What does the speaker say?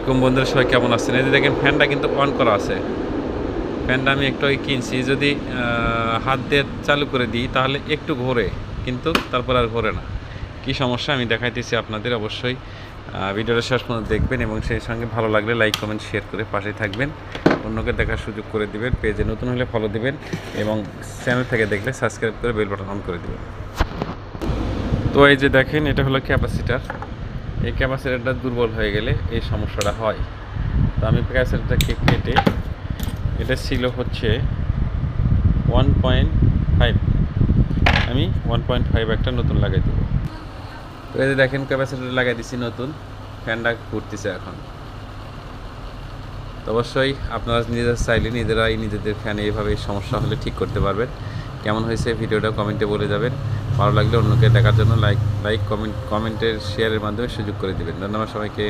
আলাইকুম বন্ধুরা, সবাই কেমন আছেন? এই যে দেখেন ফ্যানটা কিন্তু অন করা আছে। ফ্যানটা আমি একটু আগে কিনছি, যদি হাত দিয়ে চালু করে দিই তাহলে একটু ঘোরে, কিন্তু তারপর আর ঘোরে না। কি সমস্যা আমি দেখাইতেছি আপনাদের, অবশ্যই ভিডিওটা শেষ পর্যন্ত দেখবেন এবং সেই সঙ্গে ভালো লাগলে লাইক কমেন্ট শেয়ার করে পাশে থাকবেন, অন্যকে দেখার সুযোগ করে দিবেন। পেজে নতুন হলে ফলো দিবেন এবং চ্যানেল থেকে দেখলে সাবস্ক্রাইব করে বেল বাটন অন করে দিবেন। তো এই যে দেখেন, এটা হলো ক্যাপাসিটার। এই ক্যাপাসিটারটা দুর্বল হয়ে গেলে এই সমস্যাটা হয়। তো আমি ক্যাপাসিটারটাকে কেটে, এটা ছিল হচ্ছে 1.5, আমি 1.5 একটা নতুন লাগাই দেবো। তো এই যে দেখেন ক্যাপাসিটার লাগাই দিচ্ছি নতুন, ফ্যানটা ঘুরতেছে এখন। তো অবশ্যই আপনারা নিজেরা চাইলে নিজেরাই নিজেদের ফ্যানে এইভাবে সমস্যা হলে ঠিক করতে পারবেন। কেমন হয়েছে ভিডিওটা কমেন্টে বলে যাবেন। ভালো লাগলে অন্যকে দেখার জন্য লাইক কমেন্টের শেয়ারের মাধ্যমে সুযোগ করে দেবেন। ধন্যবাদ সবাইকে।